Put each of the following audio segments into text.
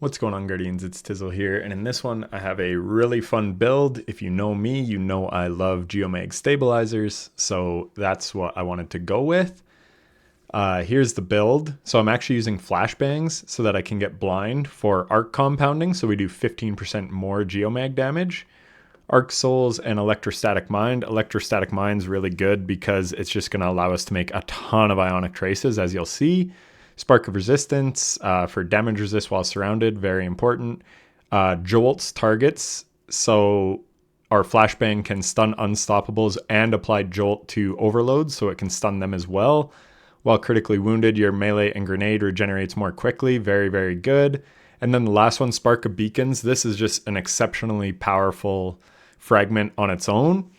What's going on, Guardians? It's Tizzle here, and in this one I have a really fun build. If you know me, you know I love Geomags stabilizers, so that's what I wanted to go with. Here's the build. So I'm actually using flashbangs so that I can get blind for arc compounding, so we do 15% more Geomag damage. Arc Souls and Electrostatic Mind. Electrostatic Mind's really good because it's just going to allow us to make a ton of Ionic Traces, as you'll see. Spark of Resistance for damage resist while surrounded, very important. Jolts targets, so our flashbang can stun unstoppables and apply jolt to overloads, so it can stun them as well. While critically wounded, your melee and grenade regenerates more quickly, very, very good. And then the last one, Spark of Beacons. This is just an exceptionally powerful fragment on its own,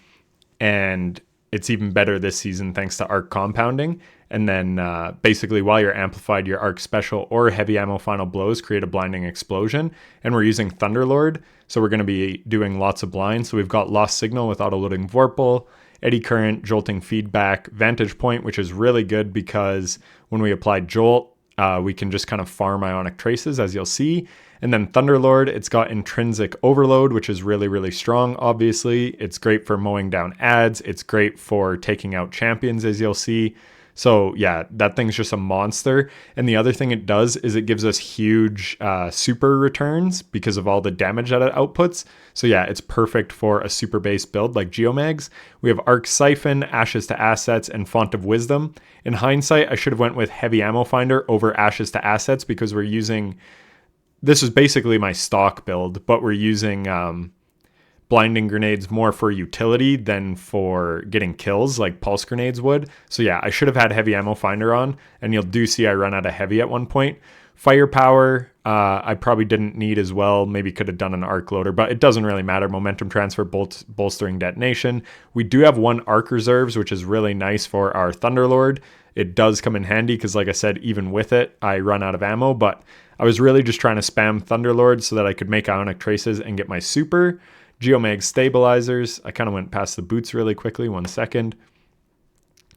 and it's even better this season thanks to arc compounding. And then basically while you're amplified, your arc special or heavy ammo final blows create a blinding explosion. And we're using Thunderlord, so we're going to be doing lots of blinds. So we've got Lost Signal with auto-loading Vorpal, Eddy Current, Jolting Feedback, Vantage Point, which is really good because when we apply Jolt, we can just kind of farm Ionic Traces, as you'll see. And then Thunderlord, it's got Intrinsic Overload, which is really, really strong, obviously. It's great for mowing down ads. It's great for taking out champions, as you'll see. So yeah, that thing's just a monster. And the other thing it does is it gives us huge super returns because of all the damage that it outputs. So yeah, it's perfect for a super base build like Geomags. We have Arc Siphon, Ashes to Assets, and Font of Wisdom. In hindsight, I should have went with Heavy Ammo Finder over Ashes to Assets because we're using... This is basically my stock build, but we're using blinding grenades more for utility than for getting kills like pulse grenades would. So yeah, I should have had Heavy Ammo Finder on, and you'll do see I run out of heavy at one point. Firepower, I probably didn't need as well. Maybe could have done an arc loader, but it doesn't really matter. Momentum transfer, bolstering detonation. We do have one arc reserves, which is really nice for our Thunderlord. It does come in handy because, like I said, even with it, I run out of ammo, but I was really just trying to spam Thunderlord so that I could make Ionic Traces and get my super. Geomag stabilizers. I kind of went past the boots really quickly. 1 second.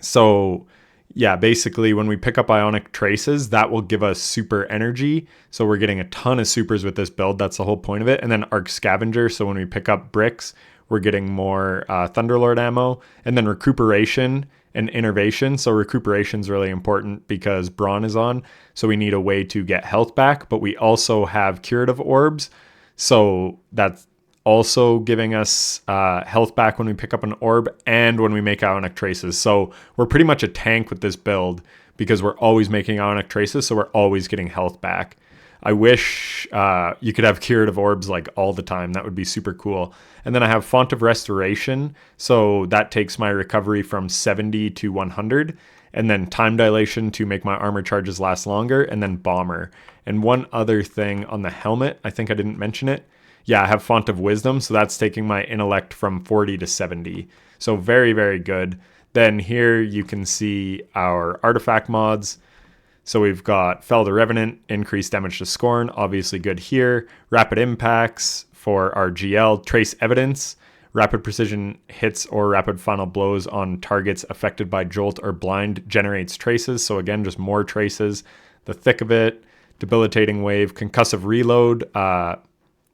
So yeah, basically when we pick up Ionic Traces, that will give us super energy. So we're getting a ton of supers with this build. That's the whole point of it. And then Arc Scavenger. So when we pick up bricks, we're getting more Thunderlord ammo. And then Recuperation and Innervation. So Recuperation is really important because Brawn is on. So we need a way to get health back. But we also have Curative Orbs. So that's also giving us health back when we pick up an orb and when we make Ionic Traces. So we're pretty much a tank with this build because we're always making Ionic Traces, so we're always getting health back. I wish you could have Curative Orbs like all the time. That would be super cool. And then I have Font of Restoration, so that takes my recovery from 70 to 100. And then Time Dilation to make my armor charges last longer, and then Bomber. And one other thing on the helmet, I think I didn't mention it. Yeah, I have Font of Wisdom, so that's taking my intellect from 40 to 70. So very, very good. Then here you can see our artifact mods. So we've got Fell the Revenant, increased damage to Scorn, obviously good here. Rapid Impacts for our GL, Trace Evidence, rapid precision hits or rapid final blows on targets affected by Jolt or Blind generates traces. So again, just more traces. The thick of it, Debilitating Wave, Concussive Reload,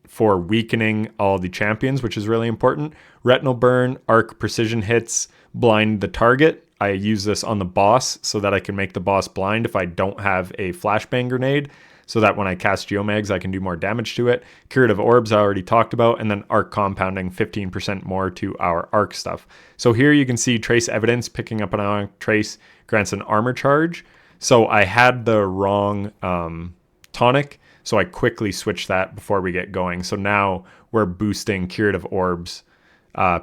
for weakening all the champions, which is really important. Retinal Burn, Arc Precision Hits, blind the target. I use this on the boss so that I can make the boss blind if I don't have a flashbang grenade, so that when I cast Geomags, I can do more damage to it. Curative Orbs I already talked about, and then Arc Compounding, 15% more to our Arc stuff. So here you can see Trace Evidence, picking up an Ionic Trace grants an armor charge. So I had the wrong tonic, so I quickly switched that before we get going. So now we're boosting Curative Orbs.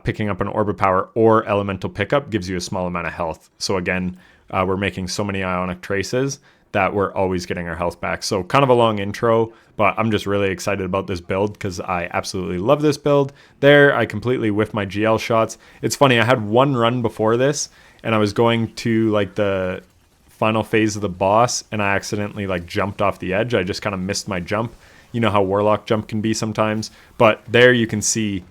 Picking up an Orb of Power or Elemental Pickup gives you a small amount of health. So again, we're making so many Ionic Traces that we're always getting our health back. So kind of a long intro, but I'm just really excited about this build because I absolutely love this build. There, I completely whiffed my GL shots. It's funny, I had one run before this, and I was going to like the final phase of the boss, and I accidentally like jumped off the edge. I just kind of missed my jump. You know how Warlock jump can be sometimes. But there you can see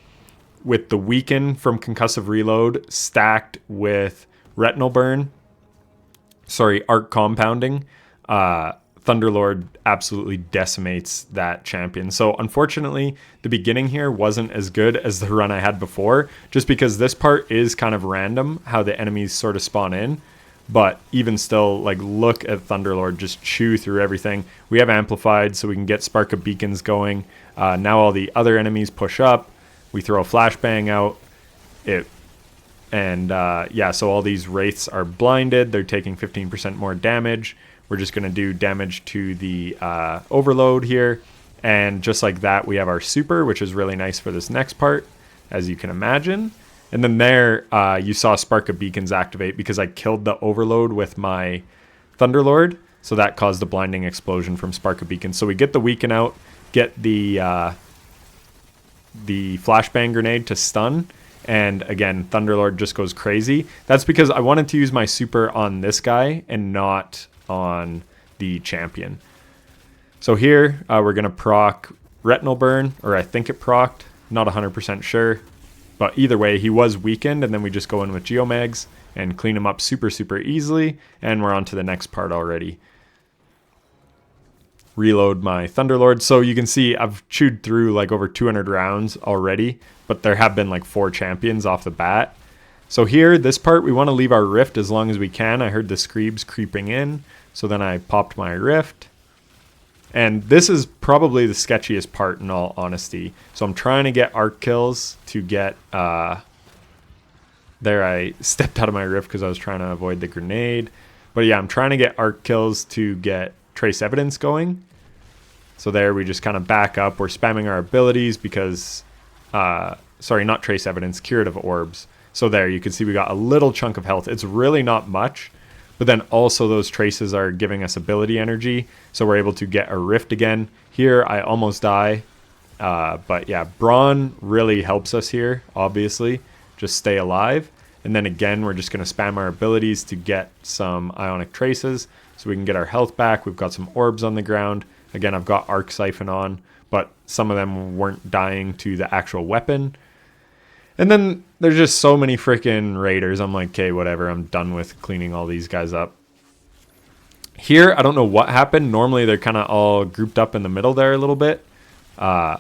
with the weaken from Concussive Reload stacked with Retinal Burn, Arc Compounding, Thunderlord absolutely decimates that champion. So unfortunately, the beginning here wasn't as good as the run I had before, just because this part is kind of random how the enemies sort of spawn in. But even still, like, look at Thunderlord just chew through everything. We have Amplified, so we can get Spark of Beacons going. Now all the other enemies push up. We throw a Flashbang out. Yeah, so all these Wraiths are blinded. They're taking 15% more damage. We're just going to do damage to the Overload here. And just like that, we have our Super, which is really nice for this next part, as you can imagine. And then there, you saw Spark of Beacons activate because I killed the Overload with my Thunderlord. So that caused a blinding explosion from Spark of Beacons. So we get the Weaken out, get the Flashbang Grenade to stun. And again, Thunderlord just goes crazy. That's because I wanted to use my Super on this guy and not on the champion. So here, we're going to proc Retinal Burn, or I think it procced. Not 100% sure. But either way, he was weakened, and then we just go in with Geomags and clean him up super, super easily, and we're on to the next part already. Reload my Thunderlord. So you can see I've chewed through like over 200 rounds already, but there have been like 4 champions off the bat. So here, this part, we want to leave our Rift as long as we can. I heard the Screebs creeping in, so then I popped my Rift. And this is probably the sketchiest part in all honesty. So I'm trying to get arc kills to get... There I stepped out of my Rift because I was trying to avoid the grenade. But yeah, I'm trying to get arc kills to get Trace Evidence going. So there we just kind of back up. We're spamming our abilities because... sorry, not Trace Evidence, Curative Orbs. So there, you can see we got a little chunk of health. It's really not much. But then also those traces are giving us ability energy, so we're able to get a Rift again. Here, I almost die. But yeah, Brawn really helps us here, obviously. Just stay alive. And then again, we're just going to spam our abilities to get some Ionic Traces, so we can get our health back. We've got some orbs on the ground. Again, I've got Arc Siphon on, but some of them weren't dying to the actual weapon. And then there's just so many freaking raiders. I'm like, okay, whatever. I'm done with cleaning all these guys up. Here, I don't know what happened. Normally, they're kind of all grouped up in the middle there a little bit. I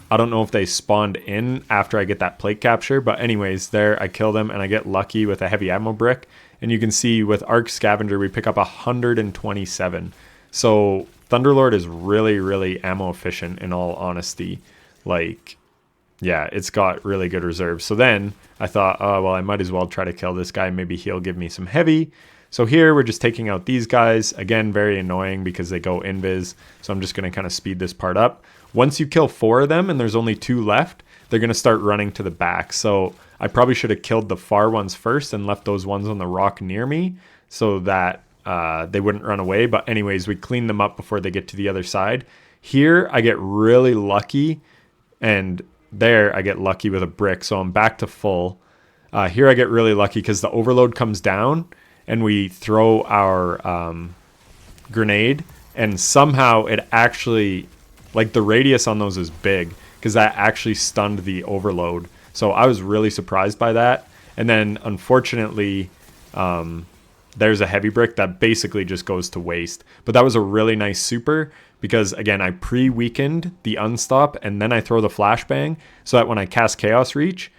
don't know if they spawned in after I get that plate capture. But anyways, there, I kill them, and I get lucky with a heavy ammo brick. And you can see with Arc Scavenger, we pick up 127. So Thunderlord is really, really ammo efficient in all honesty. Like... yeah, it's got really good reserves. So then I thought, oh, well, I might as well try to kill this guy. Maybe he'll give me some heavy. So here we're just taking out these guys. Again, very annoying because they go invis. So I'm just going to kind of speed this part up. Once you kill 4 of them and there's only 2 left, they're going to start running to the back. So I probably should have killed the far ones first and left those ones on the rock near me so that they wouldn't run away. But anyways, we clean them up before they get to the other side. Here I get really lucky, and there I get lucky with a brick, so I'm back to full. Here I get really lucky because the overload comes down and we throw our grenade, and somehow it actually, like, the radius on those is big because that actually stunned the overload. So I was really surprised by that. And then unfortunately there's a heavy brick that basically just goes to waste. But that was a really nice super because, again, I pre-weakened the unstop and then I throw the flashbang so that when I cast Chaos Reach,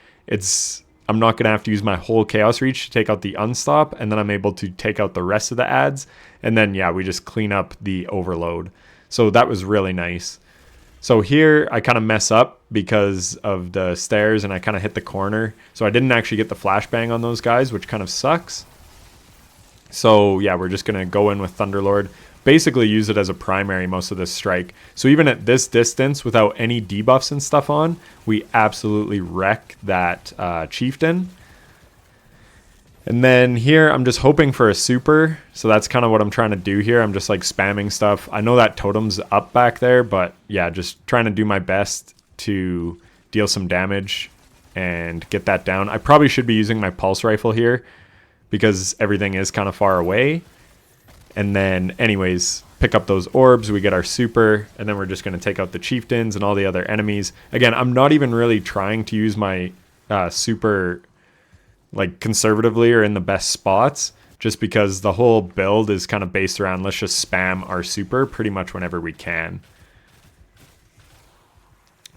I'm not going to have to use my whole Chaos Reach to take out the unstop, and then I'm able to take out the rest of the ads. And then, yeah, we just clean up the overload. So that was really nice. So here I kind of mess up because of the stairs and I kind of hit the corner. So I didn't actually get the flashbang on those guys, which kind of sucks. So yeah, we're just going to go in with Thunderlord. Basically use it as a primary most of this strike. So even at this distance, without any debuffs and stuff on, we absolutely wreck that Chieftain. And then here, I'm just hoping for a super. So that's kind of what I'm trying to do here. I'm just like spamming stuff. I know that totem's up back there, but yeah, just trying to do my best to deal some damage and get that down. I probably should be using my pulse rifle here because everything is kind of far away. And then anyways, pick up those orbs, we get our super, and then we're just going to take out the chieftains and all the other enemies. Again, I'm not even really trying to use my super like conservatively or in the best spots just because the whole build is kind of based around let's just spam our super pretty much whenever we can.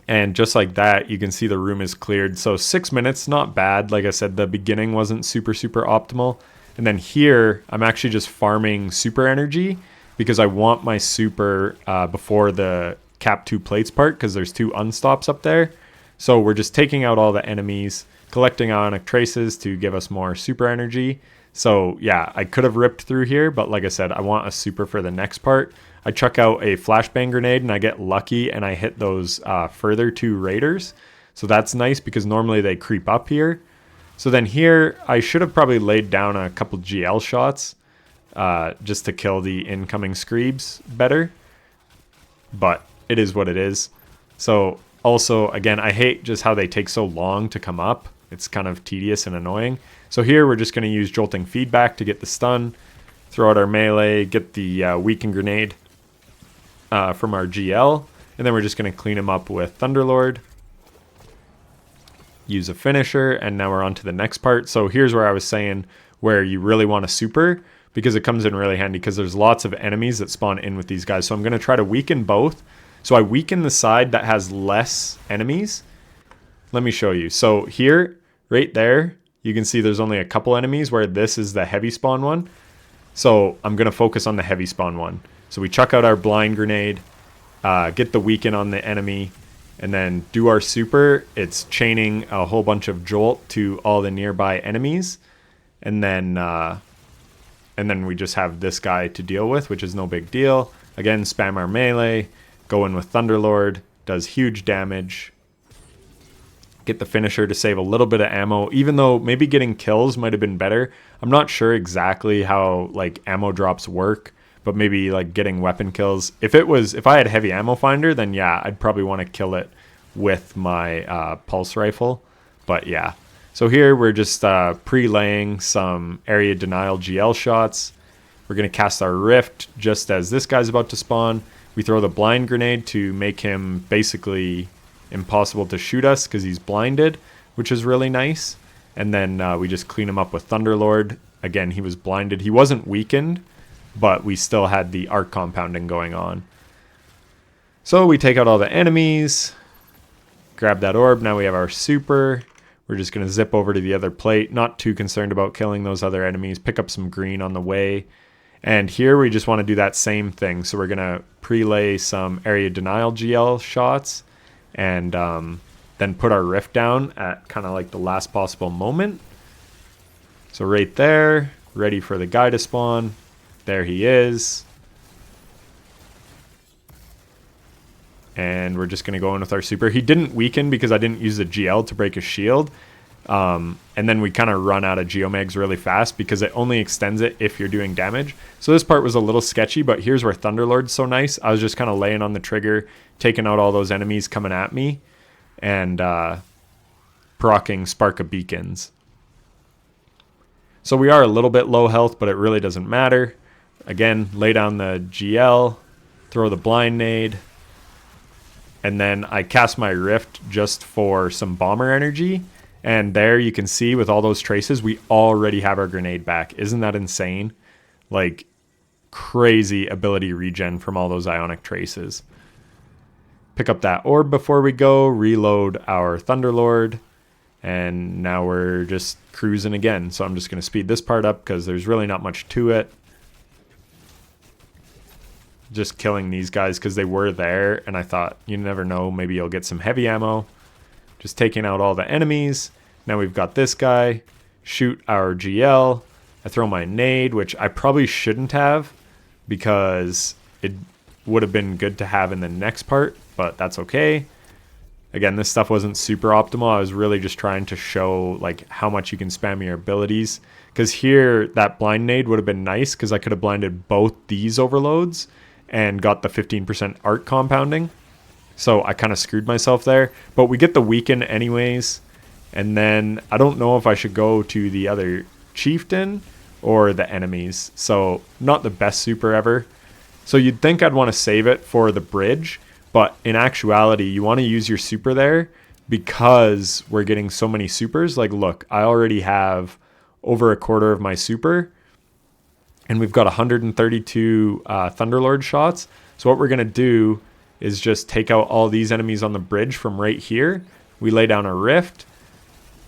And just like that, you can see the room is cleared. So 6 minutes, not bad. Like I said, the beginning wasn't super optimal. And then here, I'm actually just farming super energy because I want my super before the cap 2 plates part, because there's 2 unstops up there. So we're just taking out all the enemies, collecting ionic traces to give us more super energy. So yeah, I could have ripped through here, but like I said, I want a super for the next part. I chuck out a flashbang grenade and I get lucky and I hit those further 2 raiders. So that's nice because normally they creep up here. So then here, I should have probably laid down a couple GL shots just to kill the incoming Screebs better. But it is what it is. So also, again, I hate just how they take so long to come up. It's kind of tedious and annoying. So here, we're just going to use Jolting Feedback to get the stun, throw out our melee, get the weaken grenade from our GL, and then we're just going to clean him up with Thunderlord. Use a finisher, and now we're on to the next part. So here's where I was saying where you really want a super, because it comes in really handy because there's lots of enemies that spawn in with these guys. So I'm going to try to weaken both. So I weaken the side that has less enemies. Let me show you. So here, right there, you can see there's only a couple enemies where this is the heavy spawn one. So I'm going to focus on the heavy spawn one. So we chuck out our blind grenade, get the weaken on the enemy, and then do our super. It's chaining a whole bunch of jolt to all the nearby enemies. And then we just have this guy to deal with, which is no big deal. Again, spam our melee, go in with Thunderlord, does huge damage. Get the finisher to save a little bit of ammo, even though maybe getting kills might have been better. I'm not sure exactly how like ammo drops work, but maybe like getting weapon kills. If I had heavy ammo finder, then yeah, I'd probably want to kill it with my pulse rifle. But yeah, so here we're just pre-laying some area denial GL shots. We're going to cast our rift just as this guy's about to spawn. We throw the blind grenade to make him basically impossible to shoot us because he's blinded, which is really nice. And then we just clean him up with Thunderlord. Again, he was blinded. He wasn't weakened, but we still had the arc compounding going on. So we take out all the enemies, grab that orb. Now we have our super. We're just going to zip over to the other plate. Not too concerned about killing those other enemies. Pick up some green on the way. And here we just want to do that same thing. So we're going to prelay some area denial GL shots. And then put our rift down at kind of like the last possible moment. So right there, ready for the guy to spawn. There he is. And we're just going to go in with our super. He didn't weaken because I didn't use the GL to break his shield. And then we kind of run out of Geomags really fast because it only extends it if you're doing damage. So this part was a little sketchy, but here's where Thunderlord's so nice. I was just kind of laying on the trigger, taking out all those enemies coming at me, and proccing Spark of Beacons. So we are a little bit low health, but it really doesn't matter. Again, lay down the GL, throw the blind nade, and then I cast my rift just for some bomber energy. And there you can see with all those traces, we already have our grenade back. Isn't that insane? Like, crazy ability regen from all those ionic traces. Pick up that orb before we go, reload our Thunderlord, and now we're just cruising again. So I'm just going to speed this part up because there's really not much to it. Just killing these guys because they were there, and I thought, you never know, maybe you'll get some heavy ammo. Just taking out all the enemies. Now we've got this guy. Shoot our GL. I throw my nade, which I probably shouldn't have because it would have been good to have in the next part, but that's okay. Again, this stuff wasn't super optimal. I was really just trying to show like how much you can spam your abilities. Because here, that blind nade would have been nice because I could have blinded both these overloads and got the 15% arc compounding. So I kind of screwed myself there. But we get the weaken anyways. And then I don't know if I should go to the other chieftain or the enemies. So not the best super ever. So you'd think I'd want to save it for the bridge. But in actuality, you want to use your super there because we're getting so many supers. Like, look, I already have over a quarter of my super. and we've got 132 Thunderlord shots. So what we're going to do is just take out all these enemies on the bridge from right here. We lay down a rift,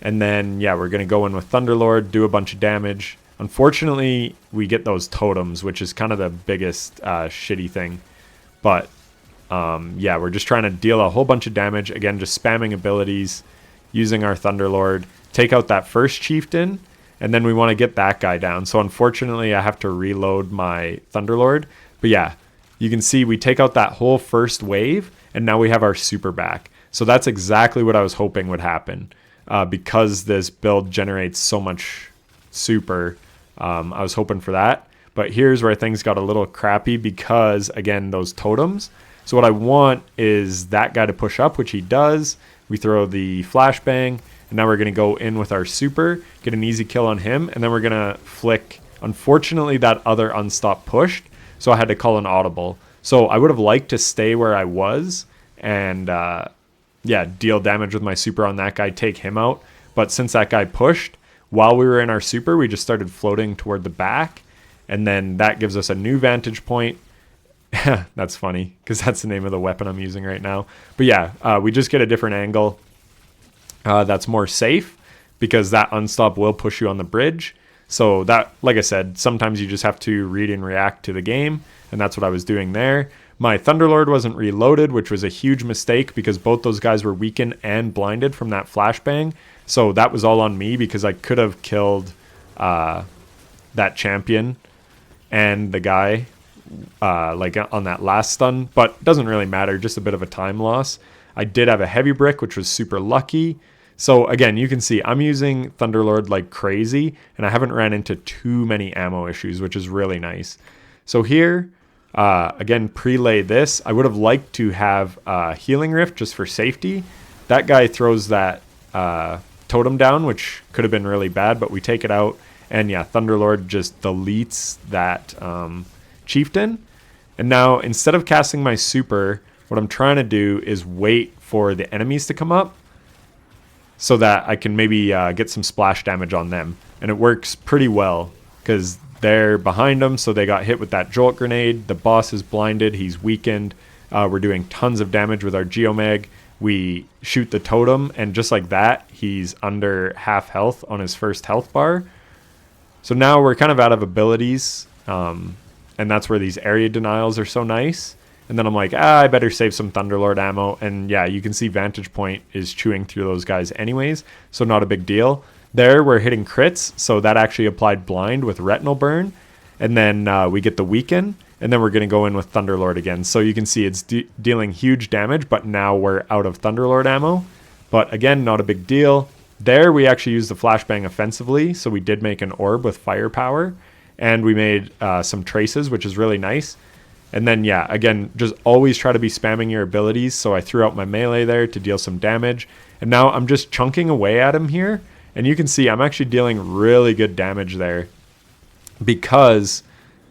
and then, yeah, we're going to go in with Thunderlord, do a bunch of damage. Unfortunately, we get those totems, which is kind of the biggest shitty thing. But, yeah, we're just trying to deal a whole bunch of damage. Again, just spamming abilities, using our Thunderlord. Take out that first chieftain, and then we want to get that guy down. So, unfortunately, I have to reload my Thunderlord. But, yeah, you can see we take out that whole first wave, and now we have our super back. So that's exactly what I was hoping would happen. Because this build generates so much super, I was hoping for that. But here's where things got a little crappy because, again, those totems. So what I want is that guy to push up, which he does. We throw the flashbang, and now we're going to go in with our super, get an easy kill on him, and then we're going to flick. Unfortunately, that other unstop pushed, so I had to call an audible. So I would have liked to stay where I was and yeah, deal damage with my super on that guy, take him out. But since that guy pushed, while we were in our super, we just started floating toward the back. And then that gives us a new vantage point. That's funny, because that's the name of the weapon I'm using right now. But yeah, we just get a different angle that's more safe, because that unstop will push you on the bridge. So that, like I said, sometimes you just have to read and react to the game. And that's what I was doing there. My Thunderlord wasn't reloaded, which was a huge mistake because both those guys were weakened and blinded from that flashbang. So that was all on me because I could have killed that champion and the guy like on that last stun, but it doesn't really matter, just a bit of a time loss. I did have a heavy brick, which was super lucky. So again, you can see I'm using Thunderlord like crazy, and I haven't ran into too many ammo issues, which is really nice. So here, again, prelay this. I would have liked to have Healing Rift just for safety. That guy throws that totem down, which could have been really bad, but we take it out. And yeah, Thunderlord just deletes that chieftain. And now, instead of casting my super, what I'm trying to do is wait for the enemies to come up so that I can maybe get some splash damage on them. And it works pretty well because they're behind them, so they got hit with that jolt grenade. The boss is blinded. He's weakened. We're doing tons of damage with our Geomag. We shoot the totem, and just like that, he's under half health on his first health bar. So now we're kind of out of abilities, and that's where these area denials are so nice. And then I'm like, I better save some Thunderlord ammo. And yeah, you can see Vantage Point is chewing through those guys anyways, so not a big deal. There, we're hitting crits, so that actually applied blind with Retinal Burn. And then we get the weaken, and then we're going to go in with Thunderlord again. So you can see it's dealing huge damage, but now we're out of Thunderlord ammo. But again, not a big deal. There, we actually used the flashbang offensively, so we did make an orb with firepower. And we made some traces, which is really nice. And then, yeah, again, just always try to be spamming your abilities. So I threw out my melee there to deal some damage. And now I'm just chunking away at him here. And you can see I'm actually dealing really good damage there because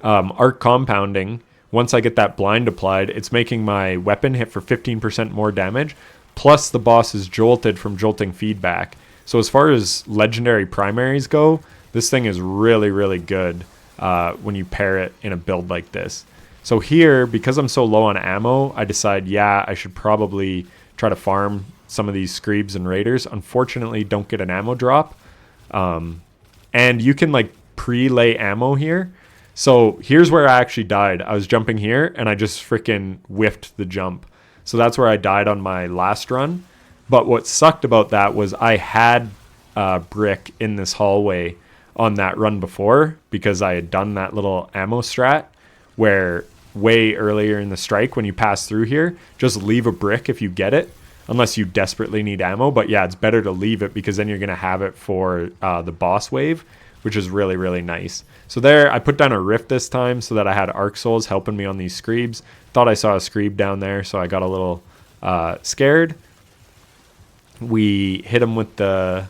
arc compounding, once I get that blind applied, it's making my weapon hit for 15% more damage. Plus the boss is jolted from jolting feedback. So as far as legendary primaries go, this thing is really, really good when you pair it in a build like this. So here, because I'm so low on ammo, I decide, yeah, I should probably try to farm some of these Screebs and Raiders. Unfortunately, don't get an ammo drop. And you can like pre-lay ammo here. So here's where I actually died. I was jumping here and I just freaking whiffed the jump. So that's where I died on my last run. But what sucked about that was I had brick in this hallway on that run before because I had done that little ammo strat where way earlier in the strike when you pass through here, just leave a brick if you get it, unless you desperately need ammo. But yeah, it's better to leave it because then you're going to have it for the boss wave, which is really, really nice. So there, I put down a rift this time so that I had Arc Souls helping me on these Screebs. Thought I saw a Screeb down there, so I got a little scared. We hit him with the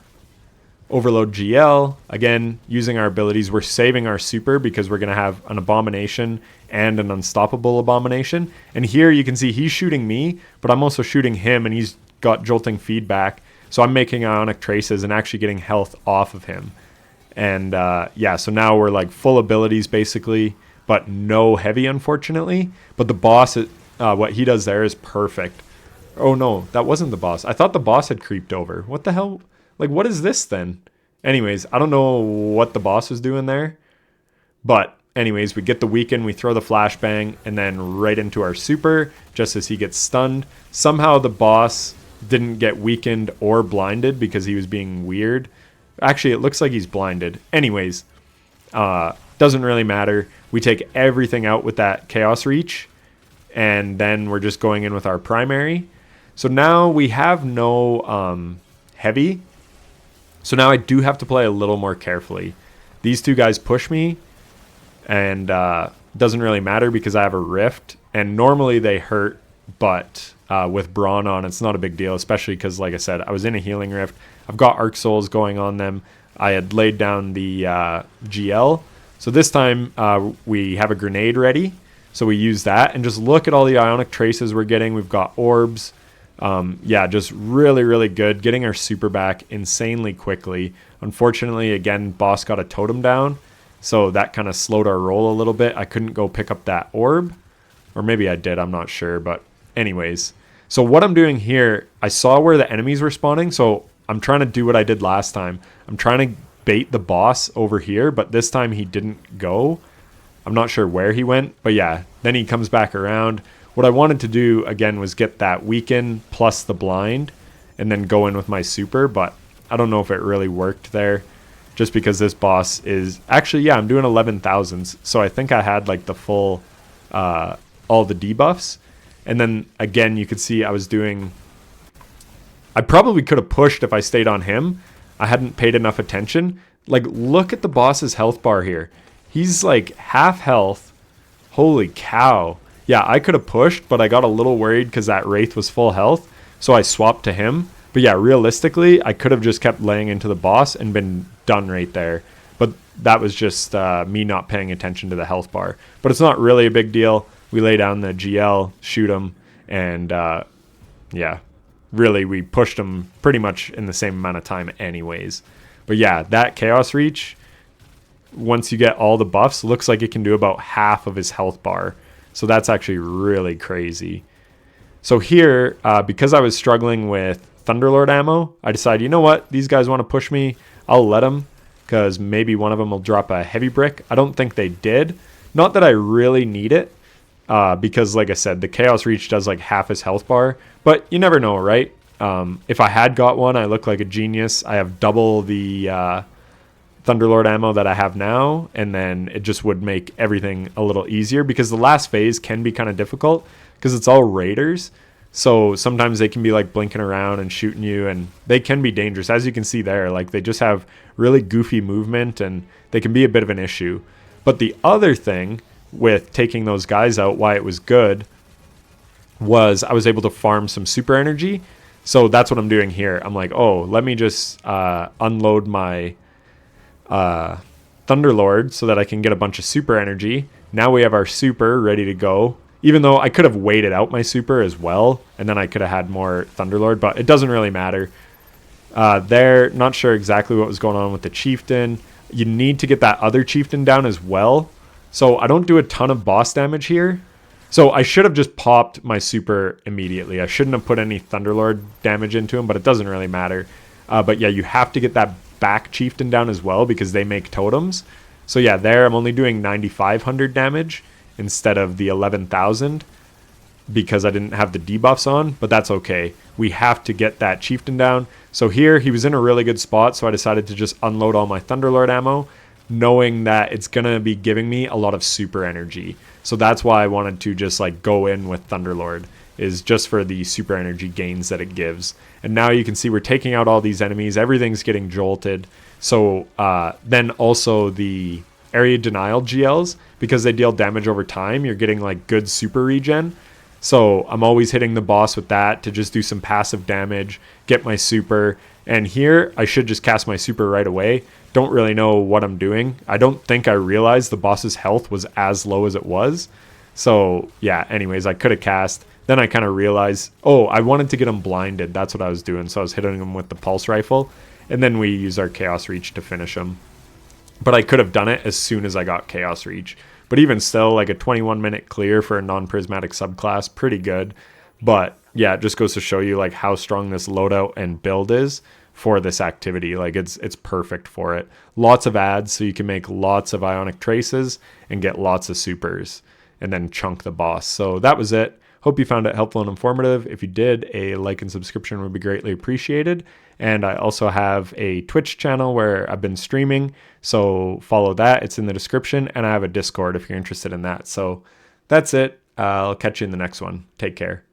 Overload GL. Again, using our abilities, we're saving our super because we're going to have an Abomination and an Unstoppable Abomination. And here you can see he's shooting me, but I'm also shooting him, and he's got jolting feedback. So I'm making Ionic Traces and actually getting health off of him. And yeah, so now we're like full abilities basically, but no heavy, unfortunately. But the boss, what he does there is perfect. Oh no, that wasn't the boss. I thought the boss had creeped over. What the hell? Like, what is this then? Anyways, I don't know what the boss was doing there. But anyways, we get the weaken, we throw the flashbang, and then right into our super, just as he gets stunned. Somehow the boss didn't get weakened or blinded because he was being weird. Actually, it looks like he's blinded. Anyways, doesn't really matter. We take everything out with that Chaos Reach, and then we're just going in with our primary. So now we have no heavy. So now I do have to play a little more carefully. These two guys push me, and doesn't really matter because I have a rift. And normally they hurt, but with Brawn on, it's not a big deal, especially because, like I said, I was in a healing rift. I've got Arc Souls going on them. I had laid down the GL. So this time we have a grenade ready. So we use that, and just look at all the Ionic Traces we're getting. We've got orbs. Yeah, just really, really good. Getting our super back insanely quickly. Unfortunately, again, boss got a totem down. So that kind of slowed our roll a little bit. I couldn't go pick up that orb. Or maybe I did, I'm not sure. But anyways. So what I'm doing here, I saw where the enemies were spawning. So I'm trying to do what I did last time. I'm trying to bait the boss over here. But this time he didn't go. I'm not sure where he went. But yeah, then he comes back around. What I wanted to do, again, was get that weaken plus the blind. And then go in with my super. But I don't know if it really worked there. Just because this boss is... Actually, yeah, I'm doing 11,000s. So I think I had like the full... all the debuffs. And then, again, you could see I was doing... I probably could have pushed if I stayed on him. I hadn't paid enough attention. Like, look at the boss's health bar here. He's like half health. Holy cow. Yeah, I could have pushed, but I got a little worried because that Wraith was full health. So I swapped to him. But yeah, realistically, I could have just kept laying into the boss and been done right there. But that was just me not paying attention to the health bar. But it's not really a big deal. We lay down the GL, shoot him, and yeah, really we pushed him pretty much in the same amount of time anyways. But yeah, that Chaos Reach, once you get all the buffs, looks like it can do about half of his health bar. So that's actually really crazy. So here, because I was struggling with Thunderlord ammo, I decided, you know what, these guys want to push me, I'll let them, because maybe one of them will drop a heavy brick. I don't think they did. Not that I really need it, because like I said, the Chaos Reach does like half his health bar, but you never know, right? If I had got one, I look like a genius. I have double the Thunderlord ammo that I have now, and then it just would make everything a little easier, because the last phase can be kind of difficult because it's all raiders. So sometimes they can be like blinking around and shooting you, and they can be dangerous. As you can see there, like they just have really goofy movement, and they can be a bit of an issue. But the other thing with taking those guys out, why it was good, was I was able to farm some super energy. So that's what I'm doing here. I'm like, oh, let me just unload my Thunderlord so that I can get a bunch of super energy. Now we have our super ready to go. Even though I could have waited out my super as well, and then I could have had more Thunderlord, but it doesn't really matter. There, not sure exactly what was going on with the Chieftain. You need to get that other Chieftain down as well. So I don't do a ton of boss damage here. So I should have just popped my super immediately. I shouldn't have put any Thunderlord damage into him, but it doesn't really matter. But yeah, you have to get that back Chieftain down as well because they make totems. So yeah, there I'm only doing 9,500 damage instead of the 11,000 because I didn't have the debuffs on, but that's okay. We have to get that Chieftain down. So here he was in a really good spot, so I decided to just unload all my Thunderlord ammo, knowing that it's going to be giving me a lot of super energy. So that's why I wanted to just like go in with Thunderlord, is just for the super energy gains that it gives. And now you can see we're taking out all these enemies. Everything's getting jolted. So then also the area denial GLs, because they deal damage over time, you're getting like good super regen. So I'm always hitting the boss with that to just do some passive damage, get my super. And here I should just cast my super right away. Don't really know what I'm doing. I don't think I realized the boss's health was as low as it was. So yeah, anyways, I could have cast. Then I kind of realized, oh, I wanted to get him blinded. That's what I was doing. So I was hitting him with the pulse rifle. And then we use our Chaos Reach to finish him. but I could have done it as soon as I got Chaos Reach. But even still, like a 21-minute clear for a non-prismatic subclass, pretty good. But yeah, it just goes to show you like how strong this loadout and build is for this activity. Like it's perfect for it. Lots of ads, so you can make lots of Ionic Traces and get lots of supers and then chunk the boss. So that was it. Hope you found it helpful and informative. If you did, a like and subscription would be greatly appreciated. And I also have a Twitch channel where I've been streaming, so follow that. It's in the description. And I have a Discord if you're interested in that. So that's it. I'll catch you in the next one. Take care.